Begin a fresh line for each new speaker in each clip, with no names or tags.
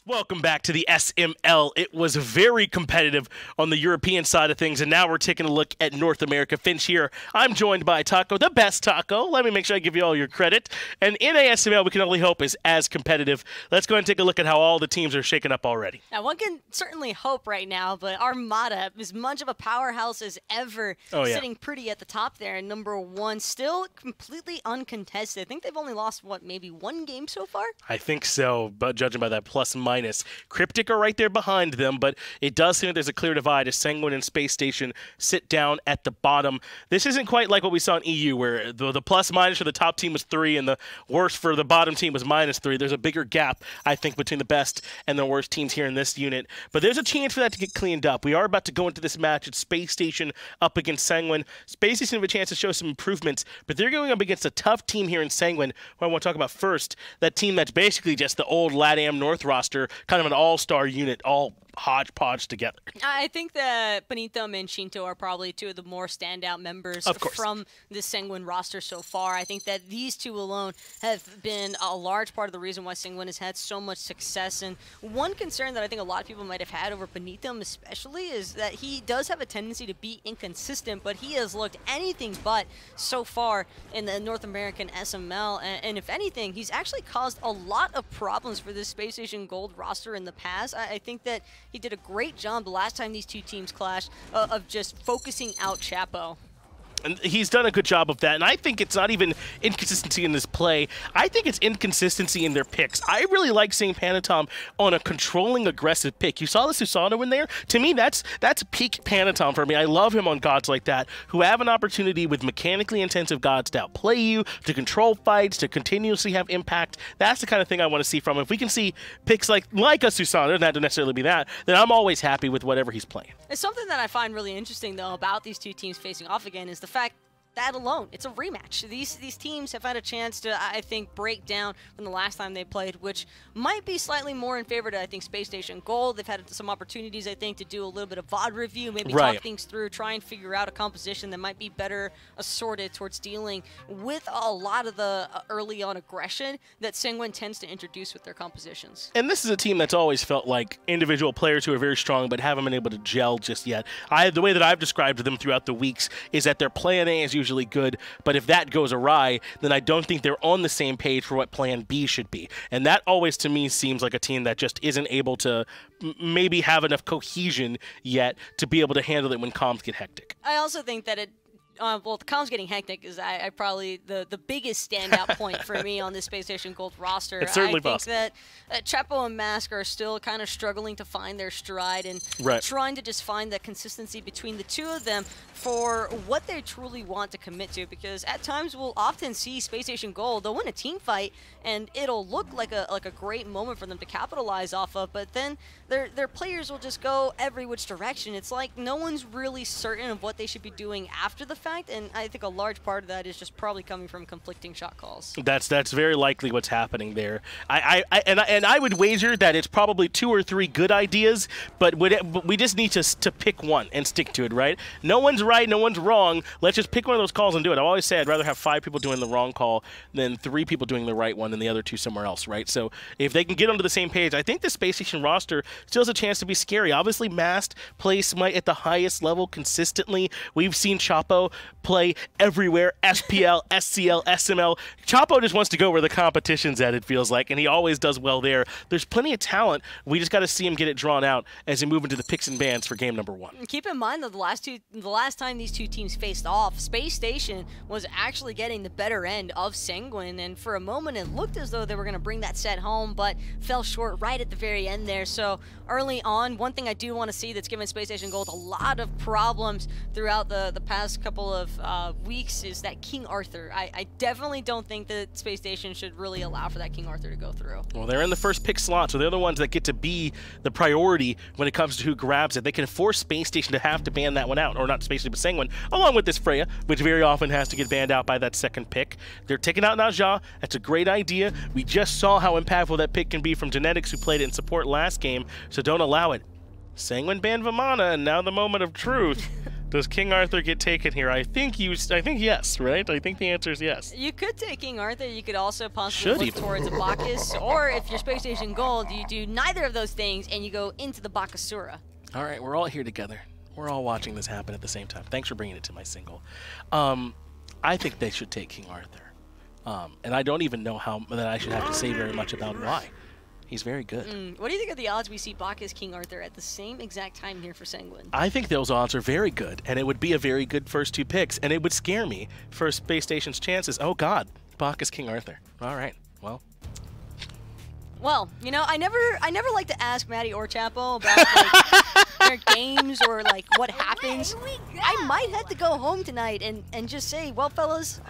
Welcome back to the SML. It was very competitive on the European side of things, and now we're taking a look at North America. Finch here. I'm joined by Taco, the best Taco. Let me make sure I give you all your credit. And in ASML, we can only hope is as competitive. Let's go ahead and take a look at how all the teams are shaking up already.
Now, one can certainly hope right now, but Armada, as much of a powerhouse as ever, sitting pretty at the top there. And number one, still completely uncontested. I think they've only lost, what, maybe one game so far?
I think so, but judging by that plus-minus. Cryptic are right there behind them, but it does seem that there's a clear divide as Sanguine and Space Station sit down at the bottom. This isn't quite like what we saw in EU, where the plus-minus for the top team was 3 and the worst for the bottom team was -3. There's a bigger gap, I think, between the best and the worst teams here in this unit. But there's a chance for that to get cleaned up. We are about to go into this match. It's Space Station up against Sanguine. Space Station have a chance to show some improvements, but they're going up against a tough team here in Sanguine, who I want to talk about first. That team that's basically just the old LATAM North roster, kind of an all-star unit, all hodgepodge together.
I think that Panitom and Sheento are probably two of the more standout members from the Sanguine roster so far. I think that these two alone have been a large part of the reason why Sanguine has had so much success. And one concern that I think a lot of people might have had over Panitom especially is that he does have a tendency to be inconsistent, but he has looked anything but so far in the North American SML. And if anything, he's actually caused a lot of problems for this Space Station Gold roster in the past. I think that he did a great job the last time these two teams clashed of just focusing out Chapo.
And he's done a good job of that, and I think it's not even inconsistency in this play. I think it's inconsistency in their picks. I really like seeing Panitom on a controlling, aggressive pick. You saw the Susanoo in there? To me, that's peak Panitom for me. I love him on gods like that, who have an opportunity with mechanically intensive gods to outplay you, to control fights, to continuously have impact. That's the kind of thing I want to see from him. If we can see picks like a Susanoo, doesn't have to necessarily be that, then I'm always happy with whatever he's playing.
It's something that I find really interesting, though, about these two teams facing off again is the fact that alone, it's a rematch. These teams have had a chance to, I think, break down from the last time they played, which might be slightly more in favor to, I think, Space Station Gold. They've had some opportunities, I think, to do a little bit of VOD review, maybe talk things through, try and figure out a composition that might be better assorted towards dealing with a lot of the early on aggression that Sanguine tends to introduce with their compositions.
And this is a team that's always felt like individual players who are very strong but haven't been able to gel just yet. The way that I've described them throughout the weeks is that their plan A is usually good, but if that goes awry, then I don't think they're on the same page for what plan B should be. And that always, to me, seems like a team that just isn't able to maybe have enough cohesion yet to be able to handle it when comms get hectic.
I also think that well, the comms getting hectic is I probably the biggest standout point for me on this Space Station Gold roster.
It's certainly
I think that Chapo and Mask are still kind of struggling to find their stride and trying to just find that consistency between the two of them for what they truly want to commit to, because at times we'll often see Space Station Gold, they'll win a team fight and it'll look like a great moment for them to capitalize off of, but then their players will just go every which direction. It's like no one's really certain of what they should be doing after the fact, and I think a large part of that is just probably coming from conflicting shot calls.
That's very likely what's happening there. I would wager that it's probably 2 or 3 good ideas, but we just need to pick one and stick to it, right? No one's right, no one's wrong. Let's just pick one of those calls and do it. I always say I'd rather have 5 people doing the wrong call than 3 people doing the right one and the other 2 somewhere else, right? So if they can get onto the same page, I think the Space Station roster still has a chance to be scary. Obviously, Mast plays Smite at the highest level consistently. We've seen Chapo play everywhere, SPL, SCL, SML. Chapo just wants to go where the competition's at, it feels like, and he always does well there. There's plenty of talent. We just got to see him get it drawn out as we move into the picks and bans for game number 1.
Keep in mind that the last time these two teams faced off, Space Station was actually getting the better end of Sanguine, and for a moment it looked as though they were going to bring that set home, but fell short right at the very end there. So early on, one thing I do want to see that's given Space Station Gold a lot of problems throughout the past couple of weeks is that King Arthur. I definitely don't think that Space Station should really allow for that King Arthur to go through.
Well, they're in the first pick slot, so they're the ones that get to be the priority when it comes to who grabs it. They can force Space Station to have to ban that one out, or not Space Station, but Sanguine, along with this Freya, which very often has to get banned out by that second pick. They're taking out Naja. That's a great idea. We just saw how impactful that pick can be from Genetics, who played it in support last game, so don't allow it. Sanguine banned Vamana, and now the moment of truth. Does King Arthur get taken here? I think yes, right? I think the answer is yes.
You could take King Arthur. You could also possibly look towards a Bacchus, or if you're Space Station Gold, you do neither of those things and you go into the Bakasura.
All right, we're all here together. We're all watching this happen at the same time. Thanks for bringing it to my single. I think they should take King Arthur, and I don't even know that I should have to say very much about why. He's very good.
What do you think of the odds we see Bacchus, King Arthur at the same exact time here for Sanguine?
I think those odds are very good, and it would be a very good first 2 picks, and it would scare me for Space Station's chances. Oh, God. Bacchus, King Arthur. All right. Well.
Well, you know, I never like to ask Matty or Chapo about like, their games or like what happens. I might have to go home tonight and just say, well, fellas,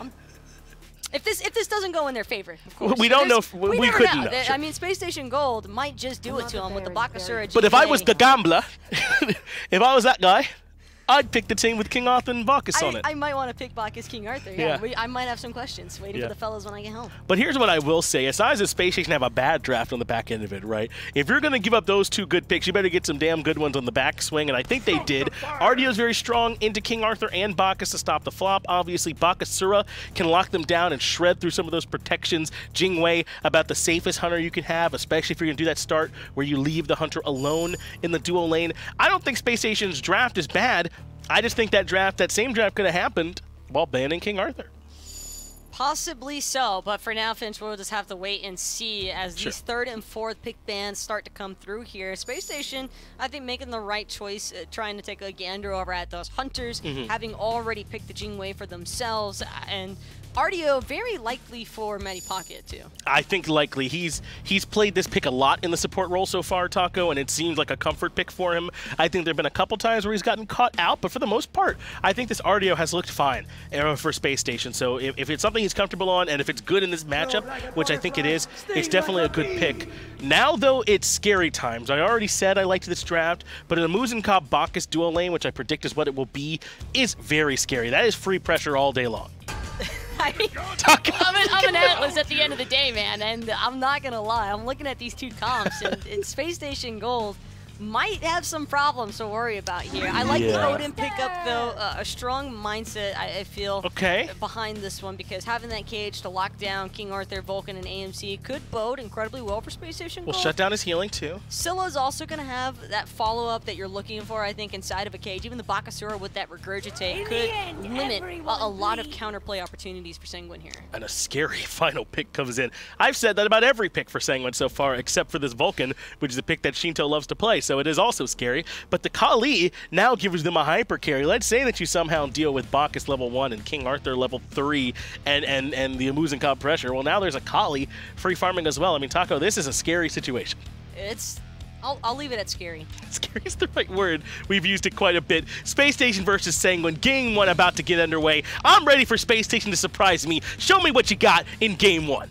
If this doesn't go in their favor, of course.
We don't know. We couldn't know.
I mean, Space Station Gold might just do it to them with the Bakasura.
But if I was the gambler, if I was that guy, I'd pick the team with King Arthur and Bacchus on it.
I might want to pick Bacchus, King Arthur. Yeah. I might have some questions waiting for the fellas when I get home.
But here's what I will say. Aside as Space Station have a bad draft on the back end of it, right? If you're going to give up those 2 good picks, you better get some damn good ones on the back swing, and I think they did. Artio's very strong into King Arthur and Bacchus to stop the flop. Obviously, Bakasura can lock them down and shred through some of those protections. Jing about the safest hunter you can have, especially if you're going to do that start where you leave the hunter alone in the duo lane. I don't think Space Station's draft is bad. I just think that same draft could have happened while banning King Arthur.
Possibly so, but for now, Finch, we'll just have to wait and see as these 3rd and 4th pick bans start to come through here. Space Station, I think, making the right choice, trying to take a gander over at those hunters, having already picked the Jing for themselves, and Artio very likely for Mattypocket too.
I think likely. He's played this pick a lot in the support role so far, Taco, and it seems like a comfort pick for him. I think there have been a couple times where he's gotten caught out, but for the most part, I think this Artio has looked fine for Space Station. So if it's something he's comfortable on, and if it's good in this matchup, which I think it is, it's definitely a good pick. Now, though, it's scary times. I already said I liked this draft, but in a Muzen Bacchus dual lane, which I predict is what it will be, is very scary. That is free pressure all day long.
I mean, I'm an Atlas at the end of the day, man, and I'm not going to lie. I'm looking at these 2 comps, and Space Station Gold might have some problems to worry about here. I like the Odin pickup, though. A strong mindset, I feel, behind this one, because having that cage to lock down King Arthur, Vulcan, and AMC could bode incredibly well for Space Station Gold.
We'll shut down his healing, too.
Scylla's also going to have that follow-up that you're looking for, I think, inside of a cage. Even the Bakasura with that Regurgitate could limit a lot of counterplay opportunities for Sanguine here.
And a scary final pick comes in. I've said that about every pick for Sanguine so far, except for this Vulcan, which is a pick that Sheento loves to play. So it is also scary. But the Kali now gives them a hyper carry. Let's say that you somehow deal with Bacchus level 1 and King Arthur level 3 and the Muzen Cobb pressure. Well, now there's a Kali free farming as well. I mean, Taco, this is a scary situation.
I'll leave it at scary.
Scary is the right word. We've used it quite a bit. Space Station versus Sanguine. Game 1 about to get underway. I'm ready for Space Station to surprise me. Show me what you got in Game 1.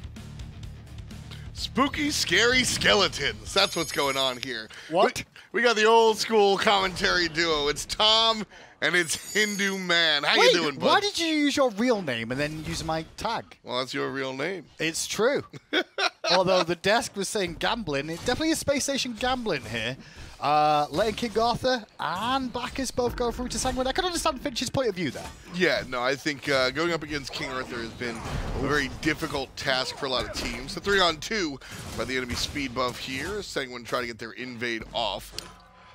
Spooky, scary skeletons. That's what's going on here.
What?
We got the old school commentary duo. It's Tom and it's Hindu Man. How you doing, bud?
Why did you use your real name and then use my tag?
Well, that's your real name.
It's true. Although the desk was saying gambling, it definitely is Space Station gambling here. Letting King Arthur and Bacchus both go through to Sanguine. I can understand Finch's point of view there.
Yeah, no, I think going up against King Arthur has been a very difficult task for a lot of teams. The 3-on-2 by the enemy speed buff here. Sanguine trying to get their invade off.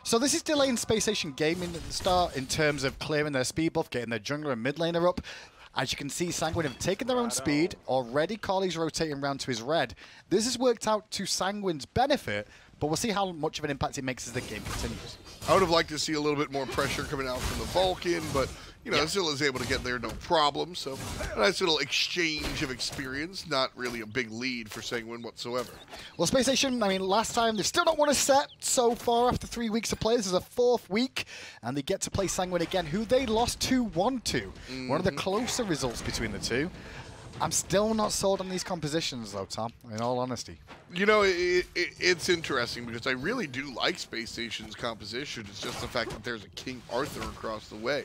So this is delaying Space Station gaming at the start in terms of clearing their speed buff, getting their jungler and mid laner up. As you can see, Sanguine have taken their own speed. Already Carly's rotating around to his red. This has worked out to Sanguine's benefit, but we'll see how much of an impact it makes as the game continues.
I would have liked to see a little bit more pressure coming out from the Vulcan, but you know, Scylla is able to get there no problem. So a nice little exchange of experience, not really a big lead for Sanguine whatsoever.
Well, Space Station, I mean, last time they still don't want to set so far after 3 weeks of play. This is a 4th week, and they get to play Sanguine again, who they lost 2-1 to. One of the closer results between the two. I'm still not sold on these compositions, though, Tom, in all honesty.
You know, it's interesting because I really do like Space Station's composition. It's just the fact that there's a King Arthur across the way.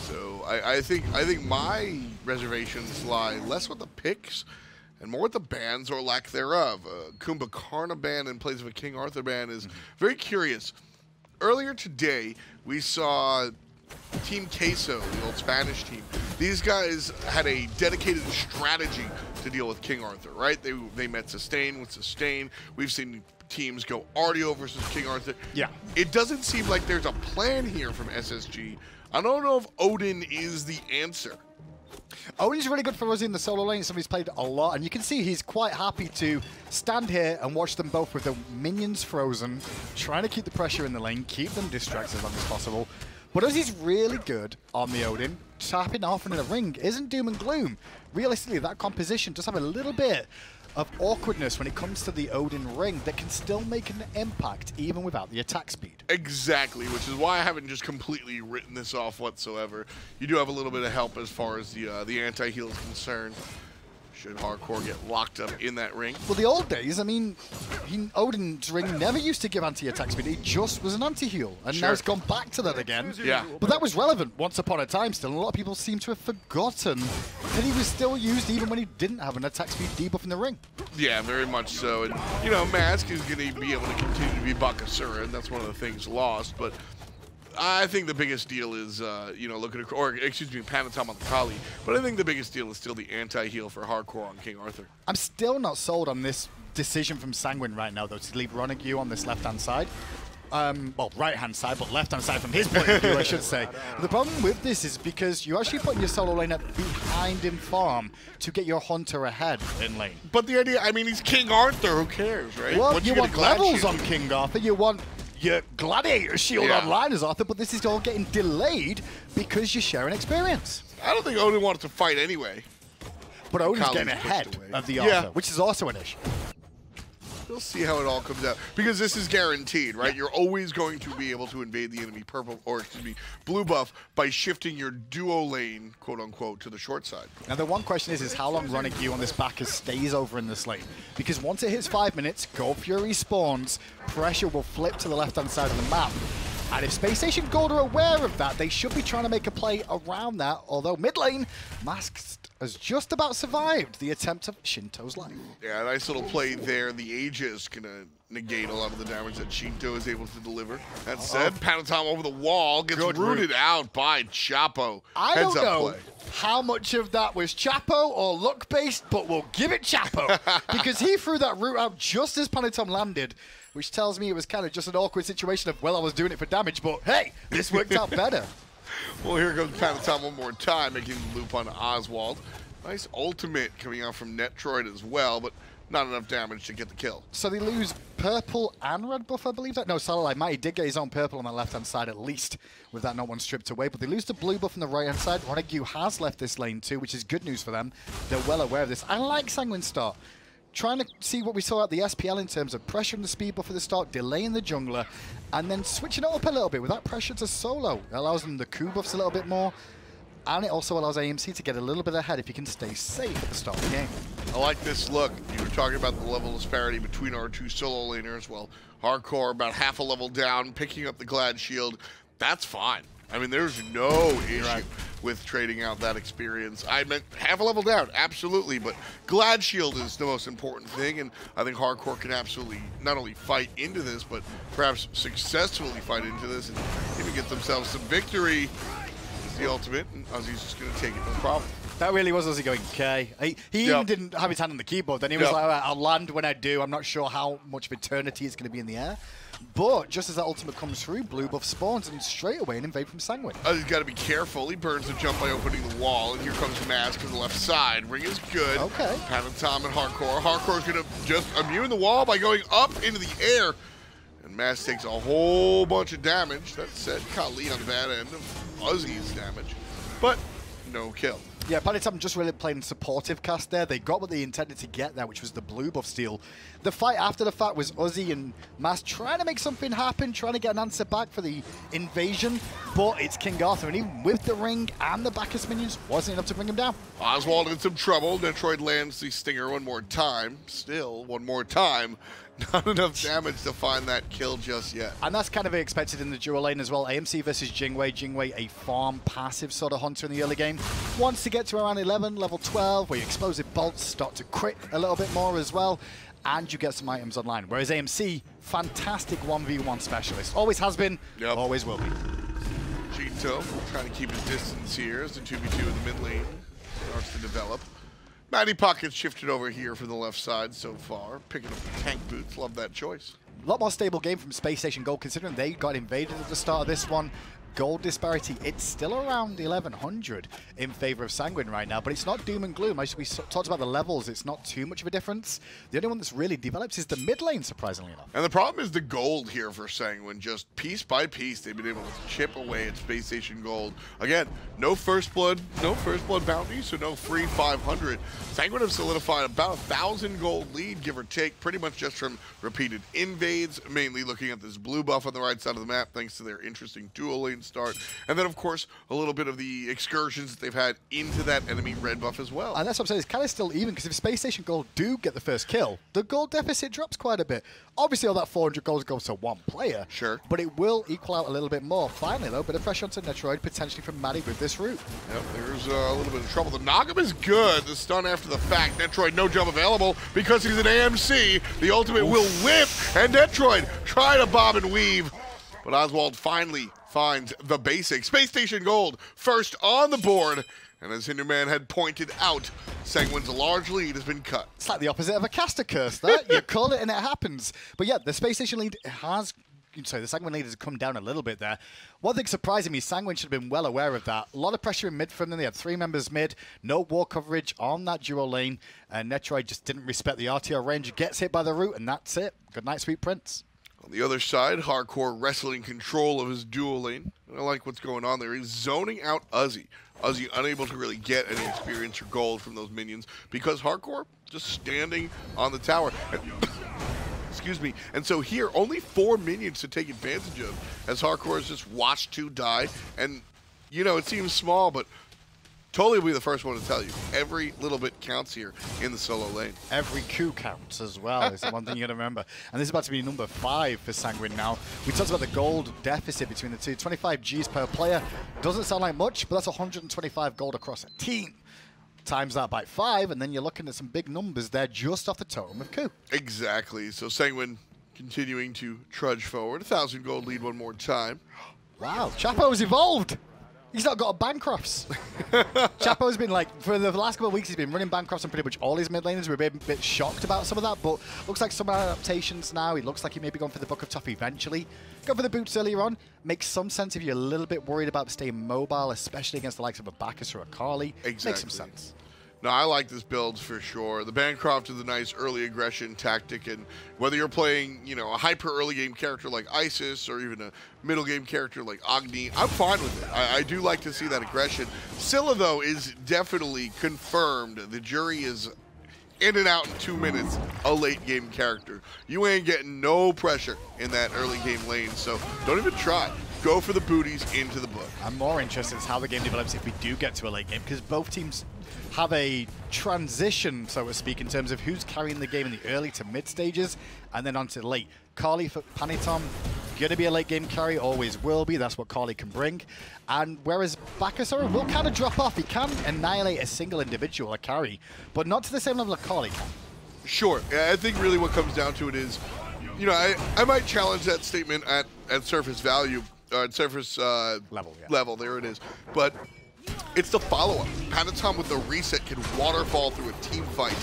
So I think my reservations lie less with the picks and more with the bans or lack thereof. Kumbhakarna ban in place of a King Arthur ban is very curious. Earlier today, we saw Team Queso, the old Spanish team, these guys had a dedicated strategy to deal with King Arthur, right? They met Sustain with Sustain. We've seen teams go Artio versus King Arthur.
Yeah.
It doesn't seem like there's a plan here from SSG. I don't know if Odin is the answer.
Odin's really good for us in the solo lane. Somebody's played a lot, and you can see he's quite happy to stand here and watch them both with the minions frozen, trying to keep the pressure in the lane, keep them distracted as long as possible. But Uzzy's really good on the Odin. Tapping off in a ring isn't doom and gloom. Realistically, that composition does have a little bit of awkwardness when it comes to the Odin ring that can still make an impact even without the attack speed.
Exactly, which is why I haven't just completely written this off whatsoever. You do have a little bit of help as far as the anti-heal is concerned. Should Jarcorrr get locked up in that ring?
Well, the old days, I mean, Odin's ring never used to give anti-attack speed. It just was an anti-heal. And now it's gone back to that again.
Yeah.
But that was relevant once upon a time still. And a lot of people seem to have forgotten that he was still used even when he didn't have an attack speed debuff in the ring.
Yeah, very much so. And, you know, Mask is going to be able to continue to be Bakasura, and that's one of the things lost. But I think the biggest deal is, you know, looking at, or excuse me, Panitom on the Kali. But I think the biggest deal is still the anti-heal for Jarcorrr on King Arthur.
I'm still not sold on this decision from Sanguine right now, though, to leave Ronngyu on this left-hand side. Well, right-hand side, but left-hand side from his point of view, I should say. But the problem with this is because you're actually putting your solo laner behind in farm to get your hunter ahead in lane.
But the idea, I mean, he's King Arthur, who cares, right?
Well,
Once
you
get a
want
glad
levels
shield-
on King Arthur, you want your gladiator shield online as Arthur, but this is all getting delayed because you're sharing experience.
I don't think Odin wanted to fight anyway.
But Odin's
Kali's
getting ahead
pushed away.
of the
Yeah.
Arthur, which is also an issue.
We'll see how it all comes out. Because this is guaranteed, right? You're always going to be able to invade the enemy purple, or excuse me, blue buff by shifting your duo lane, quote unquote, to the short side.
Now the one question is how long Ronngyu on this Bacchus stays over in this lane. Because once it hits 5 minutes, Gold Fury spawns, pressure will flip to the left-hand side of the map. And if Spacestation Gold are aware of that, they should be trying to make a play around that. Although mid lane, Masked has just about survived the attempt of Sheento's life.
Yeah, a nice little play there. The Aegis going to negate a lot of the damage that Sheento is able to deliver. That said, Panitom over the wall gets rooted out by Chapo.
I don't know
play.
how much of that was Chapo or luck-based, but we'll give it Chapo. Because he threw that root out just as Panitom landed, which tells me it was kind of just an awkward situation of, well, I was doing it for damage, but hey, this worked out better.
Well, here comes Panitom one more time, making the loop on Oswaald. Nice ultimate coming out from Netrioid as well, but not enough damage to get the kill.
So they lose purple and red buff, I believe that? No, Scylla, Mighty did get his own purple on the left-hand side at least, with that not one stripped away, but they lose the blue buff on the right-hand side. Ronngyu has left this lane too, which is good news for them. They're well aware of this. I like Sanguine's start. Trying to see what we saw at the SPL in terms of pressuring the speed buff at the start, delaying the jungler, and then switching it up a little bit with that pressure to solo. It allows them the Q buffs a little bit more, and it also allows AMC to get a little bit ahead if you can stay safe at the start of the game.
I like this look. You were talking about the level disparity between our two solo laners. Well, Jarcorrr about half a level down, picking up the Glad Shield. That's fine. I mean, there's no issue with trading out that experience. I meant half a level down, absolutely, but Glad Shield is the most important thing, and I think Jarcorrr can absolutely not only fight into this, but perhaps successfully fight into this and even get themselves some victory. It's the ultimate, and Uzzy's just going to take it, no problem.
That really was Uzzy going, okay. He even didn't have his hand on the keyboard. Then he was like, all right, I'll land when I do. I'm not sure how much of eternity is going to be in the air. But just as that ultimate comes through, blue buff spawns and straight away an invade from Sanguine.
He's got to be careful. He burns the jump by opening the wall, and here comes Mask on the left side. Ring is good.
Okay.
Panitom and Jarcorrr. Jarcorr's going to just immune the wall by going up into the air. And Mask takes a whole bunch of damage. That said, Kali on the bad end of Uzzy's damage. But no kill.
Yeah, Panitom just really playing supportive cast there. They got what they intended to get there, which was the blue buff steal. The fight after the fact was Uzzy and Mask trying to make something happen, trying to get an answer back for the invasion, but it's King Arthur, and even with the ring and the Bacchus minions, wasn't enough to bring him down.
Oswaald in some trouble. Netrioid lands the stinger one more time. Still, one more time. Not enough damage to find that kill just yet.
And that's kind of expected in the dual lane as well. AMC versus Jingwei. Jingwei, a farm passive sort of hunter in the early game. Wants to get to around 11, level 12, where your explosive bolts start to crit a little bit more as well. And you get some items online. Whereas AMC, fantastic 1v1 specialist. Always has been, always will be.
Sheento Sheento trying to keep his distance here as the 2v2 in the mid lane starts to develop. Mattypocket shifted over here for the left side so far, picking up the tank boots. Love that choice.
A lot more stable game from Spacestation Gold, considering they got invaded at the start of this one. Gold disparity, it's still around 1100 in favor of Sanguine right now, but it's not doom and gloom. As we talked about the levels, it's not too much of a difference. The only one that's really developed is the mid lane, surprisingly enough.
And the problem is the gold here for Sanguine. Just piece by piece, they've been able to chip away at Spacestation Gold. Again, no first blood bounty, so no free 500. Sanguine have solidified about 1,000 gold lead, give or take, pretty much just from repeated invades, mainly looking at this blue buff on the right side of the map, thanks to their interesting dual lane start. And then, of course, a little bit of the excursions that they've had into that enemy red buff as well.
And that's what I'm saying, it's kind of still even, because if Spacestation Gold do get the first kill, the gold deficit drops quite a bit. Obviously, all that 400 gold goes to one player.
Sure.
But it will equal out a little bit more. Finally, though, bit of pressure onto Netrioid, potentially from Matty with this route.
Yep, there's a little bit of trouble. The knock-up is good. The stun after the fact. Netrioid, no jump available because he's an AMC. The ultimate will whip, and Netrioid try to bob and weave. But Oswaald finally finds the basics. Space Station Gold first on the board. And as Hinderman had pointed out, Sanguine's large lead has been cut.
It's like the opposite of a caster curse, that. You call it and it happens. But yeah, the Space Station lead has... Sorry, the Sanguine lead has come down a little bit there. One thing surprising me, Sanguine should have been well aware of that. A lot of pressure in mid from them. They had 3 members mid, no wall coverage on that duo lane, and Netrioid just didn't respect the Artio range. Gets hit by the root, and that's it. Good night, Sweet Prince.
On the other side, Jarcorrr wrestling control of his dual lane. I like what's going on there. He's zoning out Uzzy. Uzzy unable to really get any experience or gold from those minions because Jarcorrr just standing on the tower. Excuse me. And so here, only 4 minions to take advantage of as Jarcorrr has just watched 2 die. And, you know, it seems small, but totally will be the first one to tell you. Every little bit counts here in the solo lane.
Every coup counts as well, is the one thing you got to remember. And this is about to be number 5 for Sanguine now. We talked about the gold deficit between the two. 25 Gs per player. Doesn't sound like much, but that's 125 gold across a team. Times that by 5, and then you're looking at some big numbers there just off the totem of coup.
Exactly. So Sanguine continuing to trudge forward. 1,000 gold lead one more time.
Wow, Chapo's evolved. He's not got a Bancrofts. Chapo's been like, for the last couple of weeks, he's been running Bancrofts on pretty much all his mid laners. We're a bit shocked about some of that, but looks like some adaptations now. He looks like he may be going for the Book of Tough eventually. Go for the boots earlier on. Makes some sense if you're a little bit worried about staying mobile, especially against the likes of a Bacchus or a Carly.
Exactly.
Makes some sense.
No, I like this build for sure. The Bancroft is a nice early aggression tactic, and whether you're playing, you know, a hyper early game character like Isis or even a middle game character like Agni, I'm fine with it. I do like to see that aggression. Scylla, though, is definitely confirmed. The jury is in and out in 2 minutes, a late game character. You ain't getting no pressure in that early game lane, so don't even try. Go for the booties into the book.
I'm more interested in how the game develops if we do get to a late game, because both teams have a transition, so to speak, in terms of who's carrying the game in the early to mid stages, and then on to the late. Carly for Panitom, going to be a late game carry, always will be. That's what Carly can bring. And whereas Bakasura will kind of drop off. He can annihilate a single individual, a carry, but not to the same level of Carly can.
Sure. I think really what comes down to it is, you know, I might challenge that statement at surface value, at surface level, there it is. But it's the follow-up. Panitom with the reset can waterfall through a team fight.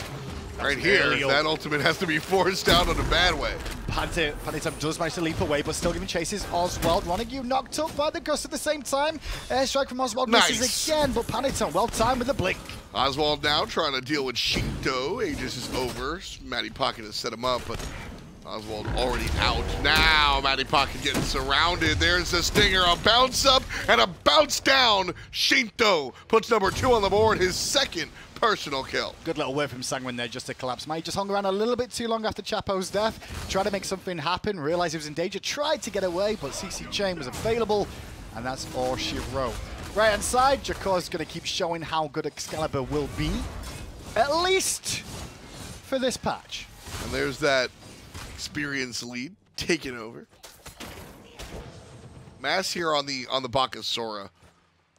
Right here, that ultimate has to be forced out in a bad way.
Panitom does manage to leap away, but still giving chases. Oswaald, Ronngyu knocked up by the gust at the same time. Airstrike from Oswaald misses again, but Panitom well timed with the blink.
Oswaald now trying to deal with Sheento. Aegis is over. Mattypocket has set him up, but Oswaald already out. Now Mattypocket getting surrounded. There's a stinger, a bounce up and a bounce down. Sheento puts number 2 on the board, his 2nd personal kill.
Good little word from Sanguine there just to collapse. Might just hung around a little bit too long after Chapo's death. Tried to make something happen, realized he was in danger, tried to get away, but CC Chain was available, and that's all she wrote. Right hand side, Jarcorr's going to keep showing how good Excalibur will be, at least for this patch.
And there's that experience lead taken over. Mass here on the Bakasura.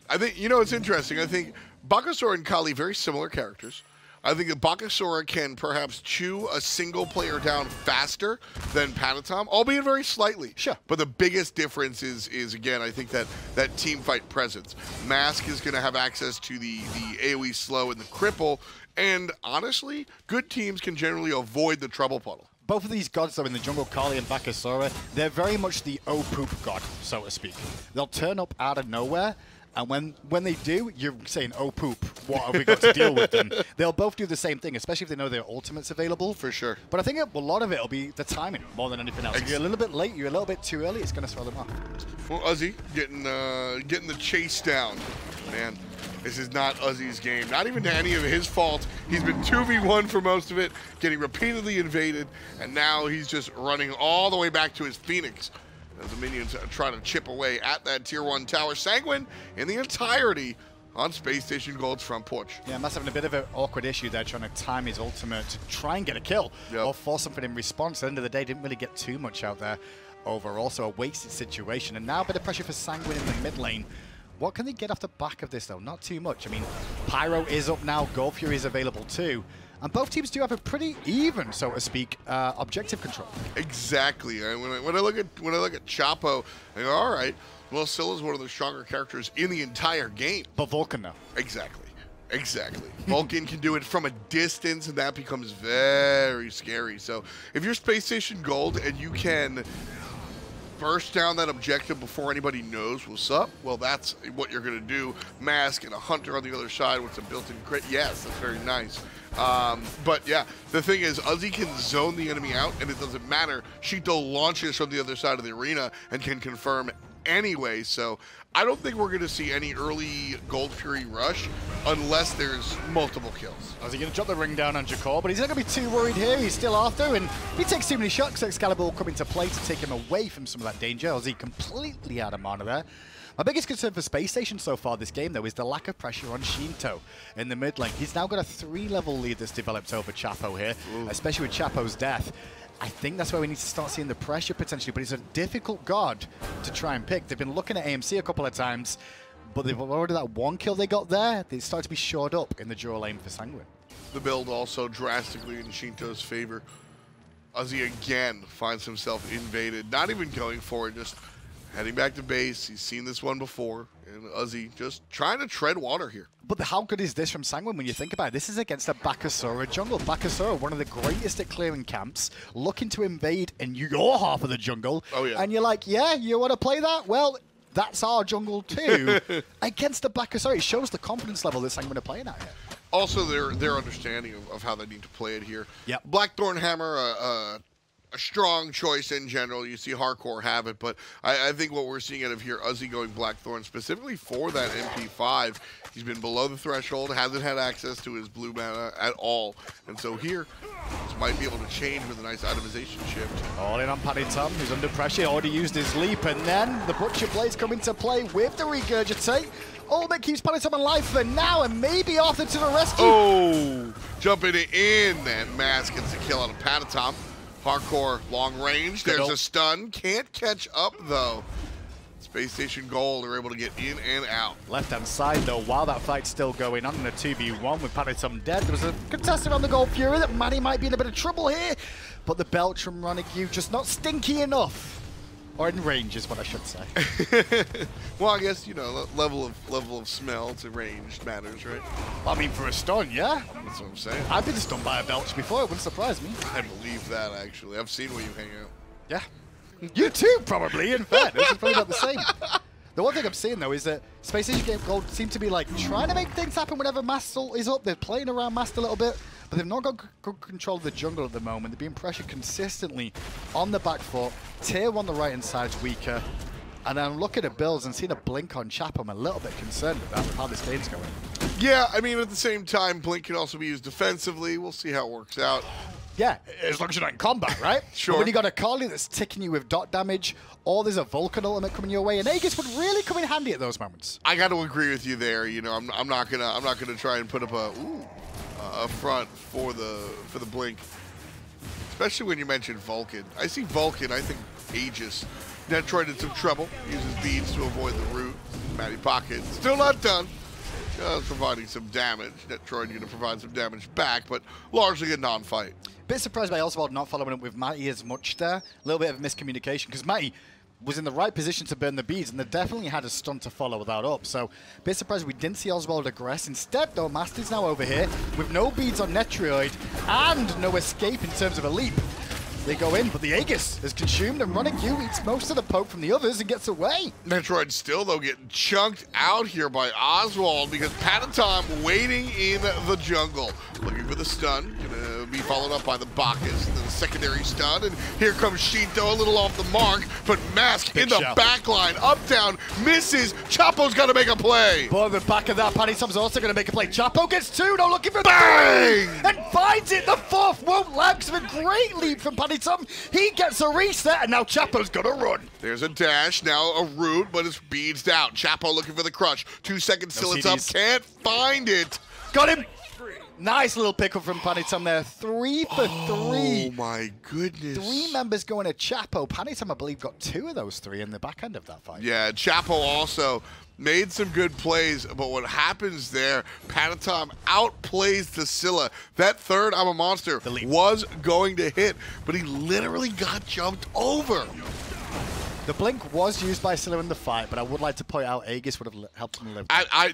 I think, you know, it's interesting. I think Bakasura and Kali, very similar characters. I think that Bakasura can perhaps chew a single player down faster than Panitom, albeit very slightly.
Sure.
But the biggest difference is again, I think that team fight presence. Mask is going to have access to the AoE slow and the cripple, and honestly, good teams can generally avoid the trouble puddle.
Both of these gods, though, in the jungle, Kali and Bakasura, they're very much the oh-poop god, so to speak. They'll turn up out of nowhere, and when they do, you're saying, oh, poop, what have we got to deal with them? They'll both do the same thing, especially if they know their ultimate's available.
For sure.
But I think a lot of it will be the timing more than anything else. If you're a little bit late, you're a little bit too early, it's going to throw them off.
Well, Uzzy getting the chase down. Man, this is not Uzzy's game. Not even to any of his fault. He's been 2v1 for most of it, getting repeatedly invaded, and now he's just running all the way back to his Phoenix as the minions try to chip away at that tier 1 tower. Sanguine in the entirety on Space Station Gold's front porch.
Yeah, Mass having a bit of an awkward issue there, trying to time his ultimate to try and get a kill or force something in response. At the end of the day, didn't really get too much out there overall, so a wasted situation. And now a bit of pressure for Sanguine in the mid lane. What can they get off the back of this, though? Not too much. I mean, Pyro is up now, Gold Fury is available too. And both teams do have a pretty even, so to speak, objective control.
Exactly. When I look at Chapo, I go, all right, well, Scylla's one of the stronger characters in the entire game.
But Vulcan, though.
Exactly. Vulcan can do it from a distance, and that becomes very scary. So if you're Space Station Gold and you can burst down that objective before anybody knows what's up, well, that's what you're going to do. Mask and a Hunter on the other side with some built-in crit. Yes, that's very nice. But yeah, the thing is, Uzzy can zone the enemy out, and it doesn't matter. Sheento launches from the other side of the arena and can confirm anyway, so I don't think we're going to see any early Gold Fury rush unless there's multiple kills.
Uzzy going to drop the ring down on Jarcorrr, but he's not going to be too worried here. He's still after, and he takes too many shots. Excalibur will come into play to take him away from some of that danger. Uzzy completely out of mana there. My biggest concern for Space Station so far this game, though, is the lack of pressure on Sheento in the mid lane. He's now got a 3-level lead that's developed over Chapo here, especially with Chapo's death. I think that's where we need to start seeing the pressure potentially, but he's a difficult god to try and pick. They've been looking at AMC a couple of times, but they've already that one kill they got there. They start to be shored up in the draw lane for Sanguine.
The build also drastically in Sheento's favor. Uzzy again finds himself invaded, not even going for it, just heading back to base. He's seen this one before, and Uzzy just trying to tread water here.
But how good is this from Sanguine when you think about it? This is against a Bakasura jungle. Bakasura, one of the greatest at clearing camps, looking to invade in your half of the jungle.
Oh, yeah.
And you're like, yeah, you want to play that? Well, that's our jungle too. Against the Bakasura, it shows the confidence level that Sanguine are playing at here.
Also, their understanding of how they need to play it here.
Yep.
Blackthorn Hammer, a strong choice in general. You see Jarcorrr have it, but I think what we're seeing out of here, Uzzy going Blackthorn specifically for that MP5. He's been below the threshold, hasn't had access to his blue mana at all. And so here, this might be able to change with a nice itemization shift.
All in on Panitom, who's under pressure, already used his leap, and then the Butcher Blades come into play with the Regurgitate. Ultimate keeps Panitom alive for now, and maybe Arthur to the rescue.
Oh, jumping in, and Mask gets a kill out of Panitom. Jarcorrr, long range, there's a stun. Can't catch up, though. Space Station Gold are able to get in and out.
Left-hand side, though, while that fight's still going on in a 2v1 with Panitom dead, there was a contestant on the Gold Fury that Matty might be in a bit of trouble here, but the belch from Ronngyu just not stinky enough. Or in range is what I should say.
Well, I guess, you know, level of smell to range matters, right?
I mean, for a stun, yeah.
That's what I'm saying.
I've been stunned by a belch before, it wouldn't surprise me.
I believe that, actually. I've seen where you hang out.
Yeah. You too, probably, in fact. This is probably not the same. The one thing I'm seeing, though, is that Space Station Gold seem to be, like, trying to make things happen whenever Mast is up. They're playing around Mast a little bit, but they've not got good control of the jungle at the moment. They're being pressured consistently on the back foot. Tier 1 the right-hand side's weaker. And I'm looking at builds and seeing a blink on Chap. I'm a little bit concerned with that, with how this game's going.
Yeah, I mean, at the same time, Blink can also be used defensively. We'll see how it works out.
Yeah, as long as you're not in combat, right?
Sure.
But when you got a Kali that's ticking you with dot damage, or there's a Vulcan ultimate coming your way, and Aegis would really come in handy at those moments.
I got to agree with you there. You know, I'm not gonna try and put up a front for the Blink, especially when you mentioned Vulcan. I see Vulcan. I think Aegis. Netrioid in some trouble. Uses beads to avoid the root. Mattypocket still not done. just providing some damage. Netrioid going to provide some damage back, but largely a non-fight.
Bit surprised by Oswaald not following up with Matty as much there. A little bit of miscommunication, because Matty was in the right position to burn the beads, and they definitely had a stun to follow without up. So, a bit surprised we didn't see Oswaald aggress. Instead, though, Master's now over here with no beads on Netrioid and no escape in terms of a leap. They go in, but the Aegis is consumed, and Ronngyu eats most of the poke from the others and gets away.
Netrioid still, though, getting chunked out here by Oswaald because Panitom waiting in the jungle. Looking for the stun. Gonna be followed up by the Bacchus, and then the secondary stun. And here comes Sheento, a little off the mark, but Mask in the back line. Up, down, misses. Chapo's got to make a play.
But the back of that, Panitom's also going to make a play. Chapo gets two, now looking for
bang!
Three, and finds it. The fourth won't lag, so a great lead from Panitom. He gets a reset, and now Chapo's got to run.
There's a dash, now a root, but it's beads out. Chapo looking for the crush. 2 seconds till it's up. Can't find it.
Got him. Nice little pickle from Panitom there. 3 for 3.
Oh, my goodness.
3 members going to Chapo. Panitom, I believe, got 2 of those 3 in the back end of that fight.
Yeah, Chapo also made some good plays, but what happens there, Panitom outplays the Scylla. That third I'm a monster was going to hit, but he literally got jumped over.
The blink was used by Scylla in the fight, but I would like to point out Aegis would have helped him live.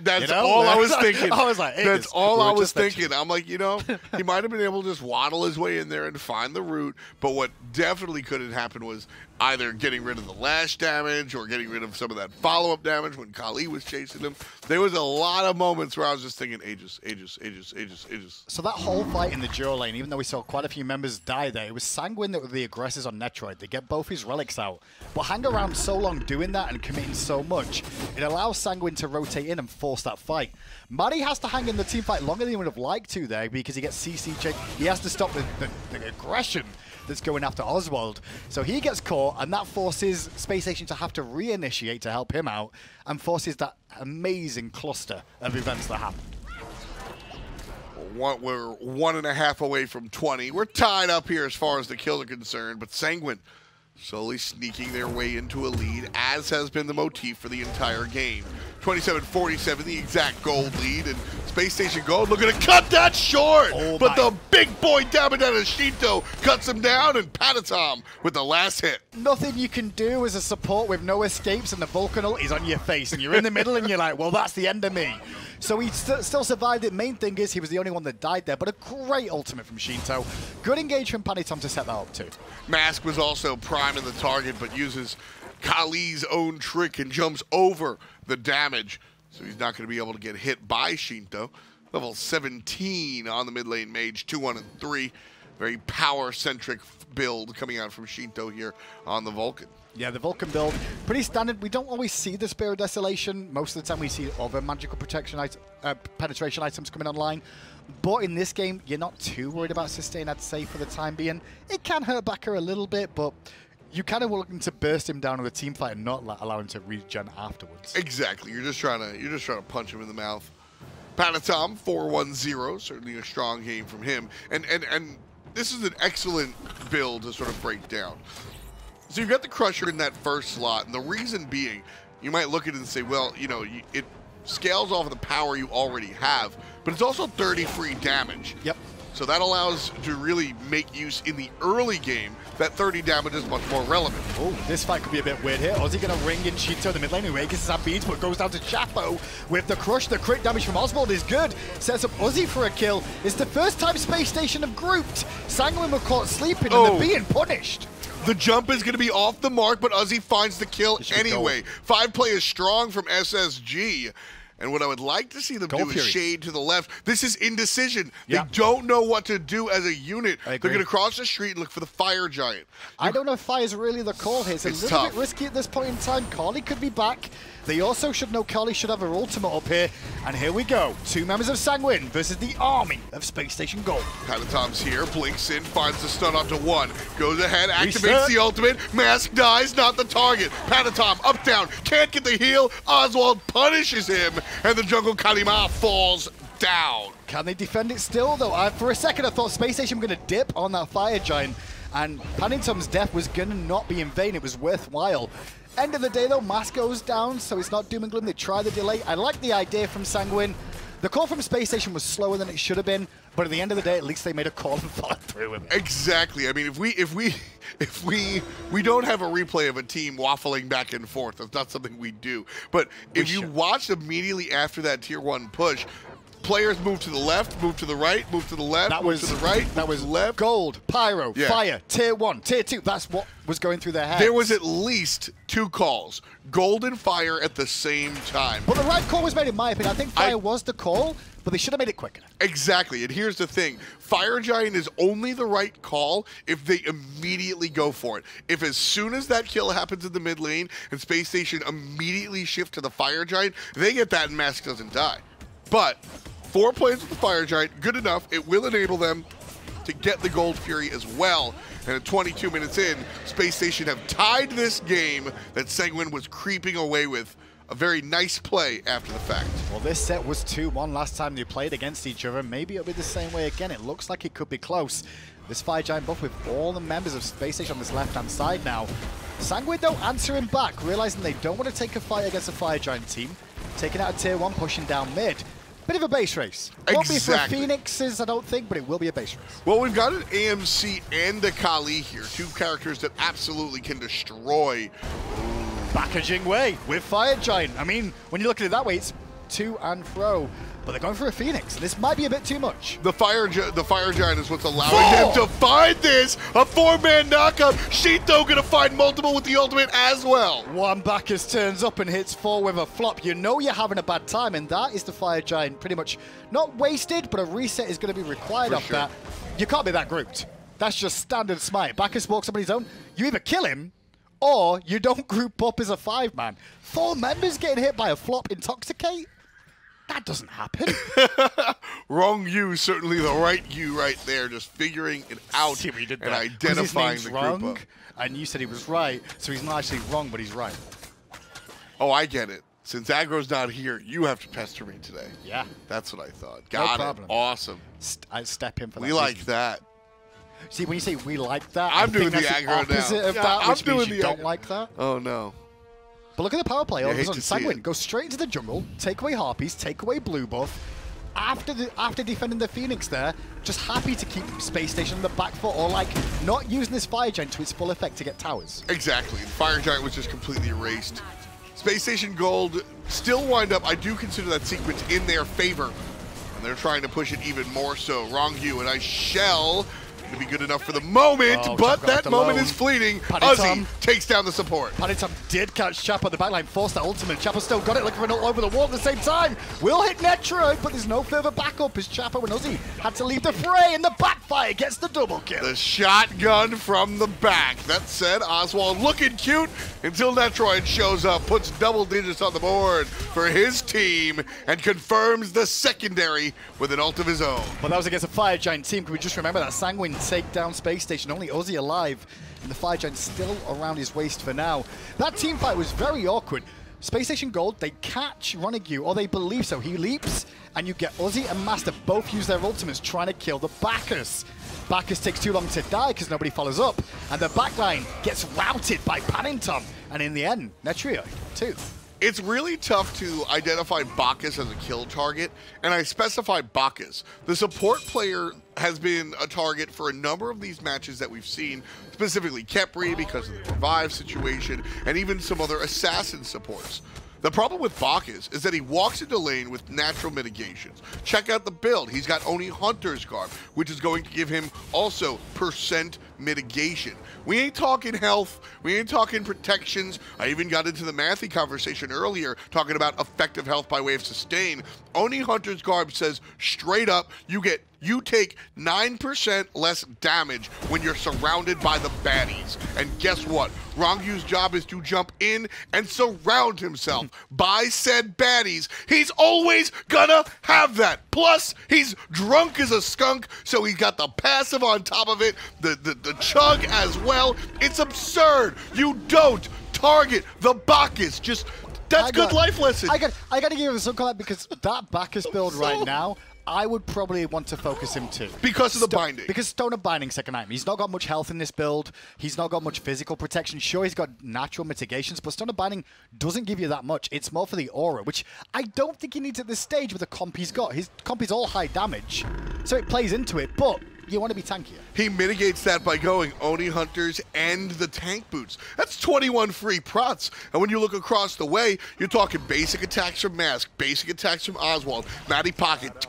That's all I was thinking.
I was like,
that's all I was thinking. I'm like, you know, he might have been able to just waddle his way in there and find the root, but what definitely couldn't happen was either getting rid of the lash damage or getting rid of some of that follow-up damage when Kali was chasing him. There was a lot of moments where I was just thinking, Aegis.
So that whole fight in the duo lane, even though we saw quite a few members die there, it was Sanguine that were the aggressors on Netrioid. They get both his relics out. But hang around so long doing that and committing so much, it allows Sanguine to rotate in and force that fight. Matty has to hang in the team fight longer than he would have liked to there because he gets CC. He has to stop the aggression that's going after Oswaald. So he gets caught, and that forces Spacestation to have to reinitiate to help him out, and forces that amazing cluster of events that happen.
We're 1.5 away from 20. We're tied up here as far as the kills are concerned, but Sanguine slowly sneaking their way into a lead, as has been the motif for the entire game. 27-47, the exact gold lead, and Spacestation Gold looking to cut that short, but the big boy dabbing out of Sheento cuts him down, and Panitom with the last hit.
Nothing you can do as a support with no escapes, and the Vulcan ult is on your face, and you're in the middle, and you're like, well, that's the end of me. So he still survived it. Main thing is he was the only one that died there, but a great ultimate from Sheento. Good engage from Panitom to set that up too.
Mask was also priming the target, but uses Kali's own trick and jumps over the damage. So he's not going to be able to get hit by Sheento. Level 17 on the mid lane mage, 2-1 and 3. Very power-centric build coming out from Sheento here on the Vulcan.
Yeah, the Vulcan build, pretty standard. We don't always see the Spear of Desolation. Most of the time we see other magical protection penetration items coming online. But in this game, you're not too worried about sustain, I'd say, for the time being. It can hurt Bacchus a little bit, but you kind of were looking to burst him down with a team fight and not allow him to regen afterwards.
Exactly. You're just trying to punch him in the mouth. Panitom 4-1-0, certainly a strong game from him. And this is an excellent build to sort of break down. So you've got the Crusher in that first slot, and the reason being, you might look at it and say, well, you know, it scales off of the power you already have, but it's also 30 free damage.
Yep.
So that allows to really make use in the early game. That 30 damage is much more relevant.
Oh, this fight could be a bit weird here. Ozzy going to ring in Sheento in the mid lane. Who Aegis has beads, but goes down to Chapo with the crush. The crit damage from Oswaald is good. Sets up Uzzy for a kill. It's the first time Space Station have grouped. Sanguine were caught sleeping and they're being punished.
The jump is going to be off the mark, but Uzzy finds the kill anyway. 5 players strong from SSG. And what I would like to see them do is shade to the left. This is indecision. They don't know what to do as a unit. They're going to cross the street and look for the fire giant.
I don't know if fire is really the call here. It's a little bit risky at this point in time. Carly could be back. They also should know Carly should have her ultimate up here. And here we go. 2 members of Sanguine versus the army of Space Station Gold.
Panitom's here, blinks in, finds the stun onto 1. Goes ahead, activates the ultimate. Mask dies, not the target. Panitom up, down, can't get the heal. Oswaald punishes him, and the jungle Kalima falls down.
Can they defend it still, though? For a second, I thought Space Station were going to dip on that fire giant. And Panitom's death was going to not be in vain. It was worthwhile. End of the day, though, Mask goes down, so it's not doom and gloom. They try the delay. I like the idea from Sanguine. The call from Space Station was slower than it should have been, but at the end of the day, at least they made a call and followed through with it.
Exactly. I mean, if we don't have a replay of a team waffling back and forth, that's not something we do. But if you watched immediately after that Tier 1 push, players move to the left, move to the right, move to the left, move to the right.
That was
left.
Gold, Pyro, Fire, Tier 1, Tier 2. That's what was going through their heads.
There was at least 2 calls, Gold and Fire at the same time.
But the right call was made, in my opinion. I think Fire was the call, but they should have made it quicker.
Exactly, and here's the thing. Fire Giant is only the right call if they immediately go for it. If as soon as that kill happens in the mid lane and Space Station immediately shift to the Fire Giant, they get that and Mask doesn't die. But 4 plays with the Fire Giant, good enough. It will enable them to get the Gold Fury as well. And at 22 minutes in, Space Station have tied this game that Sanguine was creeping away with. A very nice play after the fact.
Well, this set was 2-1 last time they played against each other. Maybe it'll be the same way again. It looks like it could be close. This Fire Giant buff with all the members of Space Station on this left-hand side now. Sanguine, though, answering back, realizing they don't want to take a fight against a Fire Giant team. Taking out a Tier 1, pushing down mid. Bit of a base race. Won't be for Phoenixes, I don't think, but it will be a base race.
Well, we've got an AMC and a Kali here. 2 characters that absolutely can destroy.
Packaging way with Fire Giant. I mean, when you look at it that way, it's to and fro. But they're going for a Phoenix. This might be a bit too much.
The Fire Giant is what's allowing them to find this. A 4-man knockup. Sheento gonna find multiple with the ultimate as well.
One Bacchus turns up and hits 4 with a flop. You know you're having a bad time, and that is the Fire Giant pretty much not wasted, but a reset is going to be required off that. You can't be that grouped. That's just standard Smite. Bacchus walks up on his own. You either kill him, or you don't group up as a 5-man. 4 members getting hit by a flop Intoxicate? That doesn't happen.
Ronngyu, certainly the right you right there, just figuring it out and identifying the group up.
And you said he was right, so he's not actually wrong, but he's right.
Oh, I get it. Since Aggro's not here, you have to pester me today.
Yeah.
That's what I thought. Got it.
Problem.
Awesome.
I step in for that.
We like that.
See, when you say we like that,
I'm doing the aggro now.
Of that, which means you don't like that.
Oh, no.
But look at the power play. All of a sudden, Sanguine goes straight into the jungle, take away Harpies, take away blue buff. After defending the Phoenix there, just happy to keep Space Station on the back foot, or like not using this Fire Giant to its full effect to get towers.
Exactly. The Fire Giant was just completely erased. Space Station Gold still wind up, I do consider that sequence in their favor. And they're trying to push it even more so. Ronngyu and I shall to be good enough for the moment, but that moment is fleeting. Uzzy takes down the support.
Panitom did catch Chapo at the backline, forced that ultimate. Chapo still got it, looking for an ult over the wall at the same time. Will hit Netrioid, but there's no further backup as Chapo and Uzzy had to leave the fray, and the backfire gets the double kill.
The shotgun from the back. That said, Oswaald looking cute until Netrioid shows up, puts double digits on the board for his team, and confirms the secondary with an ult of his own.
Well, that was against a Fire Giant team. Can we just remember that Sanguine take down Space Station, only Uzzy alive, and the Fire Giant still around his waist for now. That team fight was very awkward. Space Station Gold, they catch Ronngyu, or they believe so. He leaps, and you get Uzzy and Master both use their ultimates trying to kill the Bacchus. Bacchus takes too long to die because nobody follows up, and the backline gets routed by Panitom, and in the end, Netrioid too.
It's really tough to identify Bacchus as a kill target, and I specify Bacchus. The support player has been a target for a number of these matches that we've seen, specifically Khepri because of the revive situation, and even some other assassin supports. The problem with Bacchus is that he walks into lane with natural mitigations. Check out the build. He's got only Hunter's Garb, which is going to give him also percent mitigation. We ain't talking health. We ain't talking protections. I even got into the Mathy conversation earlier, talking about effective health by way of sustain. Only Hunter's Garb says straight up, you take 9% less damage when you're surrounded by the baddies. And guess what? Rongyu's job is to jump in and surround himself by said baddies. He's always gonna have that. Plus, he's drunk as a skunk, so he's got the passive on top of it, the chug as well. It's absurd. You don't target the Bacchus. That's good life lesson.
I got to give him some comment because that Bacchus build right now, I would probably want to focus him too.
Because of the binding.
Because Stone of Binding, second item. He's not got much health in this build. He's not got much physical protection. Sure, he's got natural mitigations, but Stone of Binding doesn't give you that much. It's more for the aura, which I don't think he needs at this stage with the comp he's got. His comp is all high damage, so it plays into it, but you want to be tankier.
He mitigates that by going Oni Hunters and the tank boots. That's 21 free prots. And when you look across the way, you're talking basic attacks from Mask, basic attacks from Oswaald, Mattypocket.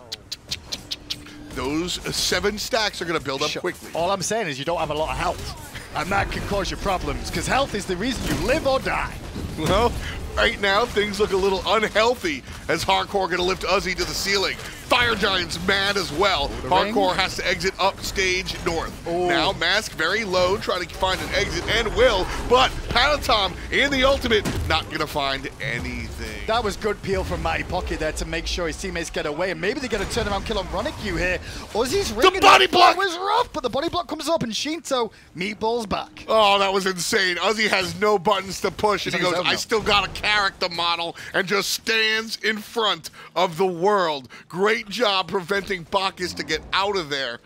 Those 7 stacks are going to build up quickly.
All I'm saying is you don't have a lot of health, and that can cause you problems, because health is the reason you live or die.
Well, right now, things look a little unhealthy as Jarcorrr going to lift Uzzy to the ceiling. Fire Giant's mad as well. Jarcorrr has to exit up stage north.
Ooh.
Now Mask very low, trying to find an exit, and will, but Panitom in the ultimate, not going to find anything.
That was good peel from Mattypocket there to make sure his teammates get away, and maybe they get a turnaround kill on Ronngyu here. Uzzy's ring
the body block
was rough, but the body block comes up, and Sheento meatballs back.
Oh, that was insane. Uzzy has no buttons to push, and he goes, I still got a character model, and just stands in front of the world. Great job preventing Bacchus to get out of there.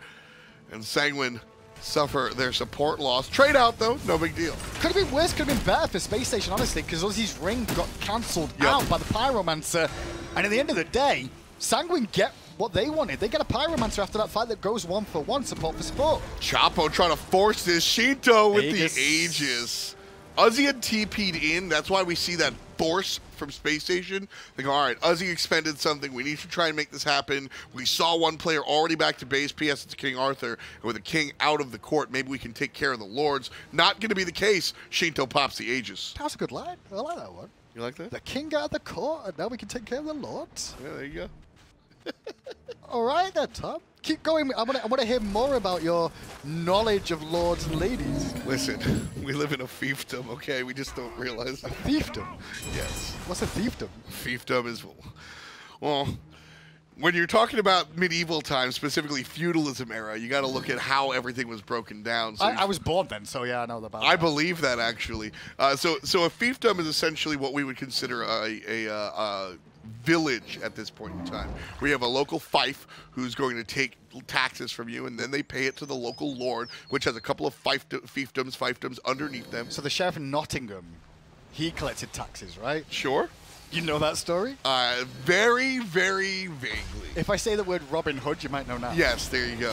And Sanguine suffer their support loss. Trade out, though. No big deal.
Could have been worse, could have been better for Space Station, honestly, because Uzzy's ring got cancelled out by the Pyromancer. And at the end of the day, Sanguine get what they wanted. They get a Pyromancer after that fight that goes 1-for-1, support for support.
Chapo trying to force this Sheento with the Aegis. Uzzy had TP'd in. That's why we see that force from Space Station. They go, all right, Uzzy expended something. We need to try and make this happen. We saw one player already back to base. PS, it's King Arthur. And with the king out of the court, maybe we can take care of the lords. Not going to be the case. Sheento pops the Aegis.
That was a good line. I like that one.
You like that?
The king out of the court, and now we can take care of the lords.
Yeah, there you go.
All right then, Tom. Keep going. I want to hear more about your knowledge of lords and ladies.
Listen, we live in a fiefdom, okay? We just don't realize it.
Fiefdom?
Yes.
What's a fiefdom?
Fiefdom is, well, when you're talking about medieval times, specifically feudalism era, you got to look at how everything was broken down. So
I was born then, so yeah, I know about that.
I believe that, actually. So a fiefdom is essentially what we would consider a village at this point in time. We have a local fief who's going to take taxes from you, and then they pay it to the local lord, which has a couple of fiefdoms underneath them.
So the sheriff in Nottingham, he collected taxes, right?
Sure.
You know that story?
Very, very vaguely.
If I say the word Robin Hood, you might know now.
Yes, there you go.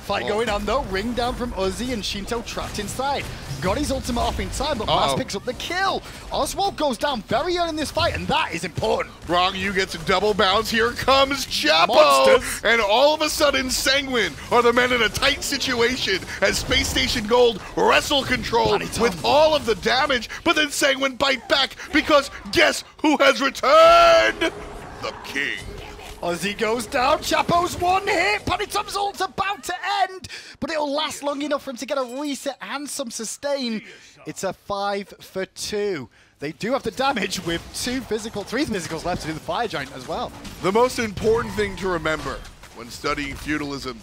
Fight going on though, ring down from Uzzy and Sheento trapped inside. Got his ultimate off in time, but Mask picks up the kill. Oswaald goes down very early in this fight, and that is important.
Ronngyu gets a double bounce. Here comes Chapo.
Monsters.
And all of a sudden, Sanguine are the men in a tight situation as Space Station Gold wrestle control with all of the damage, but then Sanguine bite back because guess who has returned? The king.
Uzzy goes down, Chapo's one hit, Panitom's ult's about to end, but it'll last long enough for him to get a reset and some sustain. It's a 5-for-2. They do have the damage with 3 physicals left to do the Fire Giant as well.
The most important thing to remember when studying feudalism,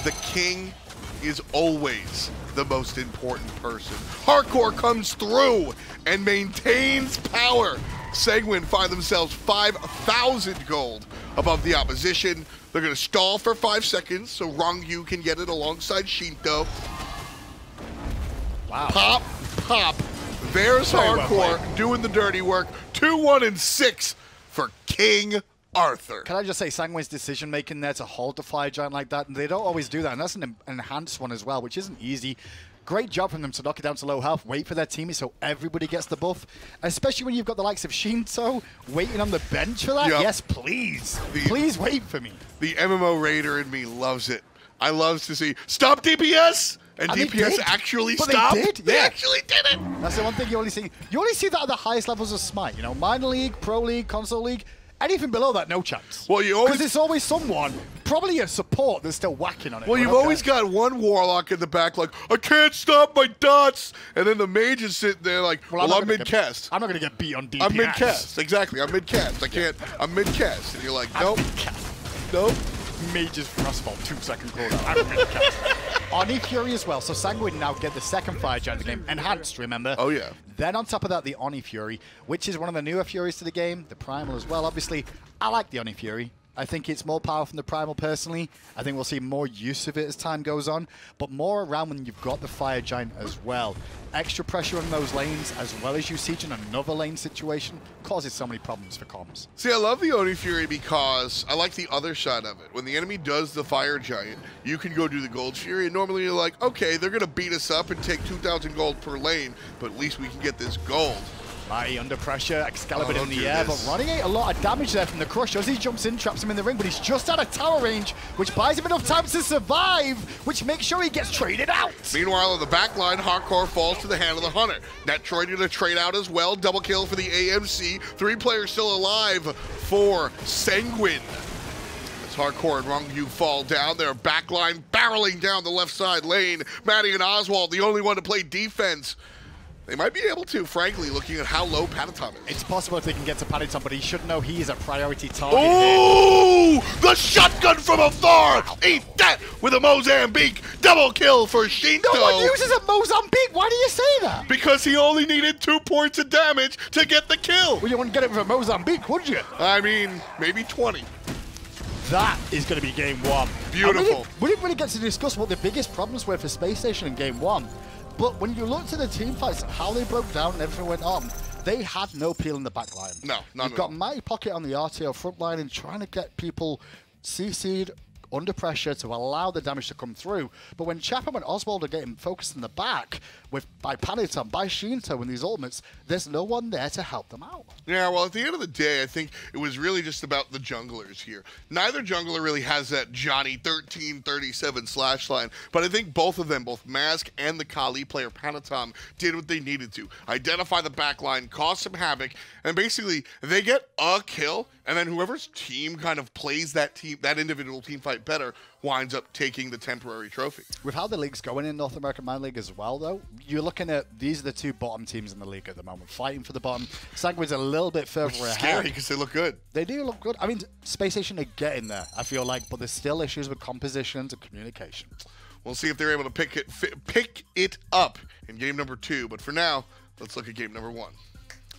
the king is always the most important person. Jarcorrr comes through and maintains power. Sanguine find themselves 5,000 gold above the opposition. They're going to stall for 5 seconds so Ronngyu can get it alongside Sheento.
Wow.
Pop, pop. There's Jarcorrr doing the dirty work. 2-1-6 for King Arthur.
Can I just say, Sanguine's decision-making there to hold the Fire Giant like that, and they don't always do that, and that's an enhanced one as well, which isn't easy. Great job from them to knock it down to low health, wait for their teammates so everybody gets the buff, especially when you've got the likes of Sheento waiting on the bench for that. Yep. Yes, please. Please wait for me.
The MMO Raider in me loves it. I love to see, stop DPS! And DPS actually stopped.
They did.
They actually did it.
That's the one thing you only see. You only see that at the highest levels of Smite. You know, minor league, pro league, console league. Anything below that, no chance.
Well, you always,
because it's always someone, probably a support, that's still whacking on it.
Well, you've always got one warlock in the back, like, I can't stop my dots, and then the mage is sitting there, like, well I'm mid-cast.
I'm not gonna get beat on DPS.
I'm mid-cast, exactly. I'm mid-cast. I can't. I'm mid-cast, and you're like, nope, nope.
Mage's Frostbolt, 2-second cooldown. I'm mid-cast. Oni Fury as well, so Sanguine now get the second Fire Giant of the game. Enhanced, remember?
Oh, yeah.
Then on top of that, the Oni Fury, which is one of the newer Furies to the game, the Primal as well. Obviously, I like the Oni Fury. I think it's more powerful than the Primal personally. I think we'll see more use of it as time goes on, but more around when you've got the Fire Giant as well. Extra pressure on those lanes, as well as you siege in another lane situation, causes so many problems for comms.
See, I love the Oni Fury because I like the other side of it. When the enemy does the Fire Giant, you can go do the Gold Fury, and normally you're like, okay, they're going to beat us up and take 2,000 gold per lane, but at least we can get this gold.
Mighty under pressure, Excalibur in the air, but Ronngyu ate a lot of damage there from the Crush. As he jumps in, traps him in the ring, but he's just out of tower range, which buys him enough time to survive, which makes sure he gets traded out.
Meanwhile, on the back line, Jarcorrr falls to the hand of the Hunter. Netrioid going to trade out as well. Double kill for the AMC. 3 players still alive for Sanguine. As Jarcorrr and Ronngyu fall down, their back line barreling down the left side lane. Matty and Oswaald, the only one to play defense. They might be able to, frankly, looking at how low Panitom is.
It's possible if they can get to Panitom, but he should know he is a priority target.
Ooh! The shotgun from afar! Eat that with a Mozambique! Double kill for Sheento!
No one uses a Mozambique! Why do you say that?
Because he only needed 2 points of damage to get the kill!
Well, you wouldn't get it with a Mozambique, would you?
I mean, maybe 20.
That is going to be game 1.
Beautiful.
We didn't really get to discuss what the biggest problems were for Space Station in game 1. But when you looked at the team fights, how they broke down and everything went on, they had no peel in the back line.
No, none.
You've got Mattypocket on the Artio front line and trying to get people CC'd under pressure to allow the damage to come through. But when Chapman and Oswaald are getting focused in the back by Panitom, by Sheento and these ultimates, there's no one there to help them out.
Yeah, well, at the end of the day, I think it was really just about the junglers here. Neither jungler really has that Johnny 1337 slash line, but I think both of them, both Mask and the Kali player Panitom, did what they needed to. Identify the back line, cause some havoc, and basically they get a kill, and then whoever's team kind of plays that individual team fight better winds up taking the temporary trophy.
With how the league's going in North American Minor League as well, though, you're looking at these are the 2 bottom teams in the league at the moment, fighting for the bottom. Sanguine's a little bit further ahead.
Scary because they look good.
They do look good. I mean, Space Station are getting there, I feel like, but there's still issues with compositions and communication.
We'll see if they're able to pick it up in game number 2, but for now, let's look at game number 1.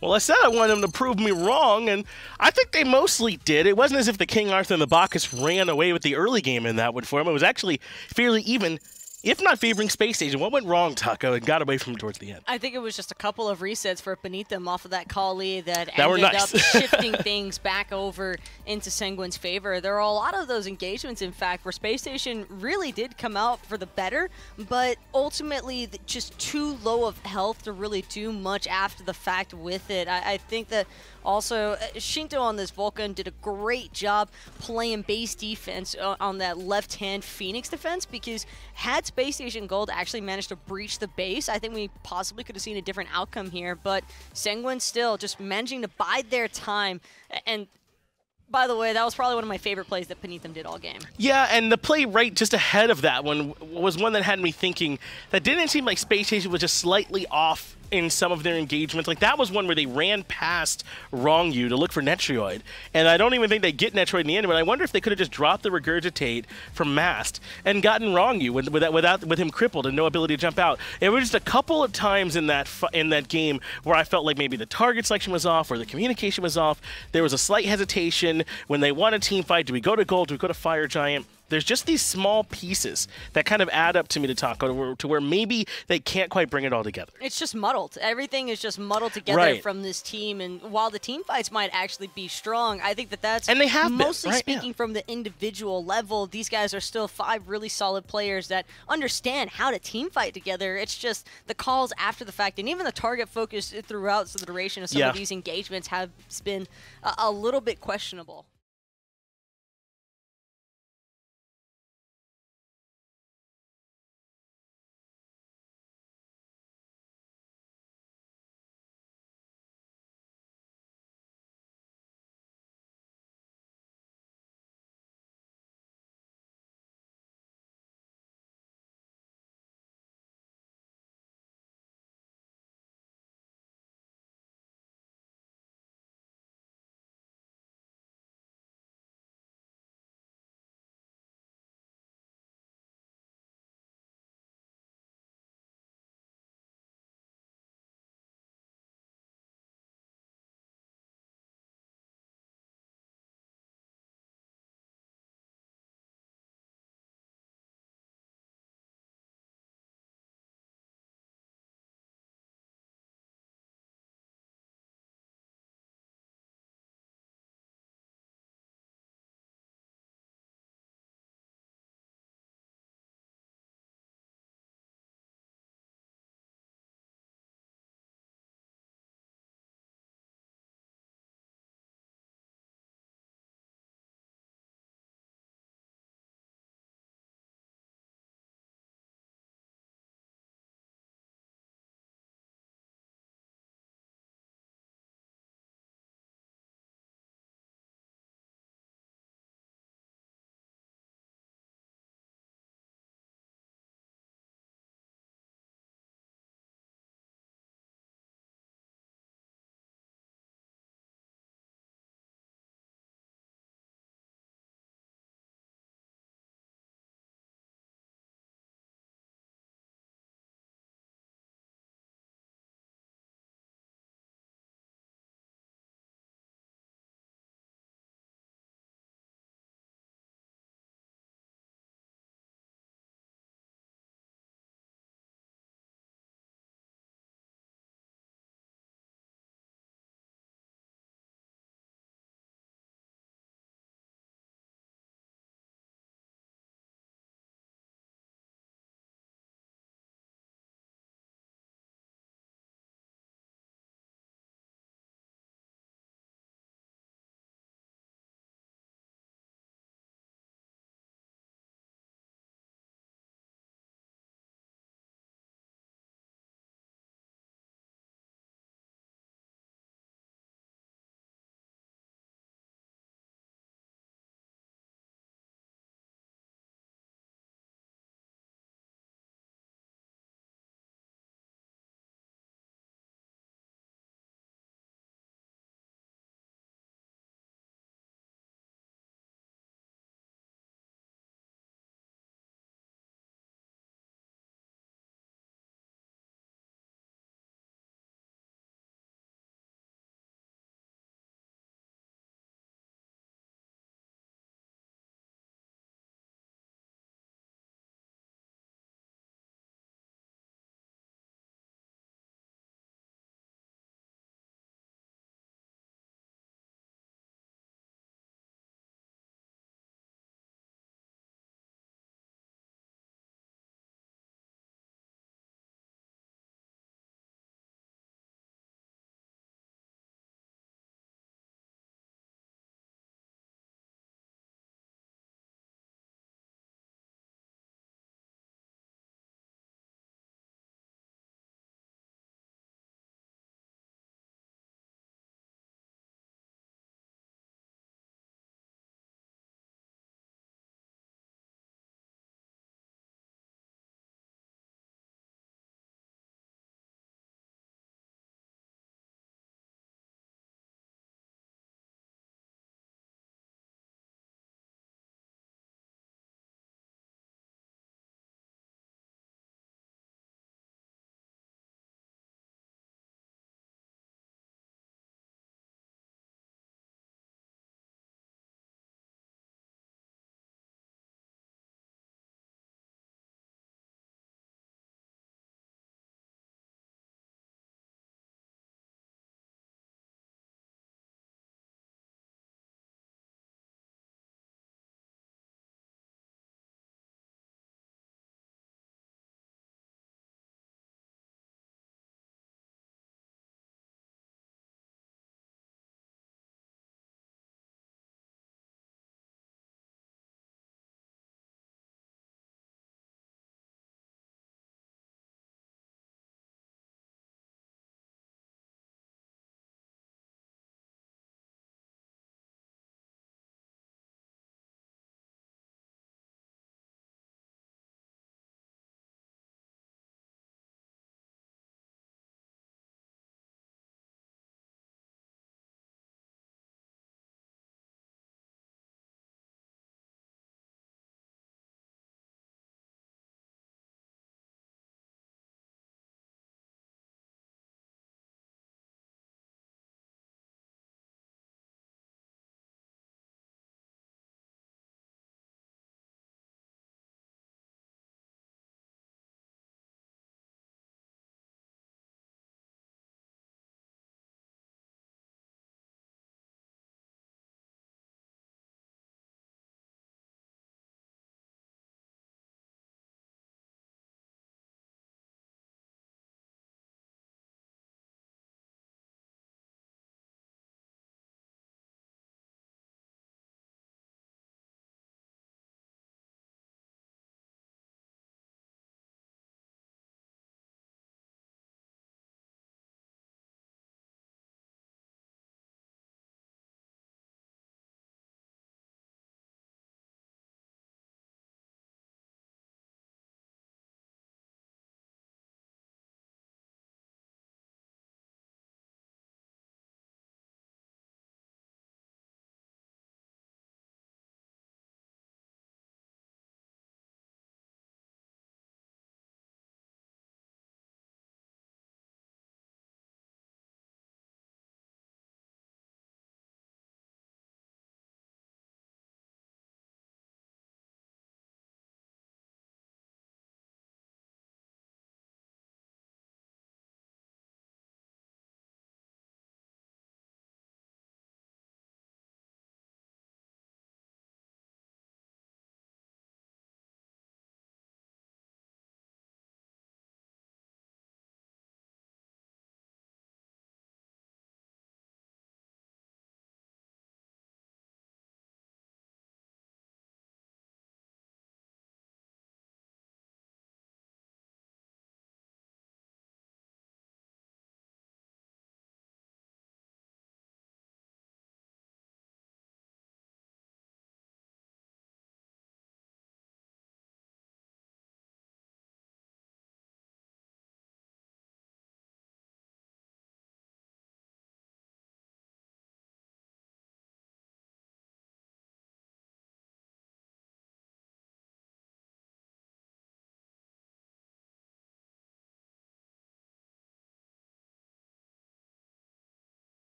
Well, I said I wanted them to prove me wrong, and I think they mostly did. It wasn't as if the King Arthur and the Bacchus ran away with the early game in that one for him. It was actually fairly even, if not favoring Space Station. What went wrong, Taco, and got away from him towards the end?
I think it was just a couple of resets for Panitom off of that Kali that ended up shifting things back over into Sanguine's favor. There are a lot of those engagements, in fact, where Space Station really did come out for the better, but ultimately just too low of health to really do much after the fact with it. I think that also, Sheento on this Vulcan did a great job playing base defense on that left-hand Phoenix defense, because had Space Station Gold actually managed to breach the base, I think we possibly could have seen a different outcome here. But Sanguine still just managing to bide their time. And by the way, that was probably one of my favorite plays that Panitom did all game.
Yeah, and the play right just ahead of that one was one that had me thinking that didn't seem like Space Station was just slightly off in some of their engagements. Like, that was one where they ran past Ronngyu to look for Netrioid, and I don't even think they get Netrioid in the end, but I wonder if they could have just dropped the Regurgitate from Mast and gotten Ronngyu with him crippled and no ability to jump out. It was just a couple of times in that game where I felt like maybe the target selection was off or the communication was off. There was a slight hesitation when they won a team fight. Do we go to Gold? Do we go to Fire Giant? There's just these small pieces that kind of add up to me, to Taco, to where maybe they can't quite bring it all together.
It's just muddled. Everything is just muddled together from this team, and while the team fights might actually be strong, I think that that's
and they have
mostly
been,
speaking from the individual level. These guys are still 5 really solid players that understand how to team fight together. It's just the calls after the fact, and even the target focus throughout the duration of some of these engagements have been a little bit questionable.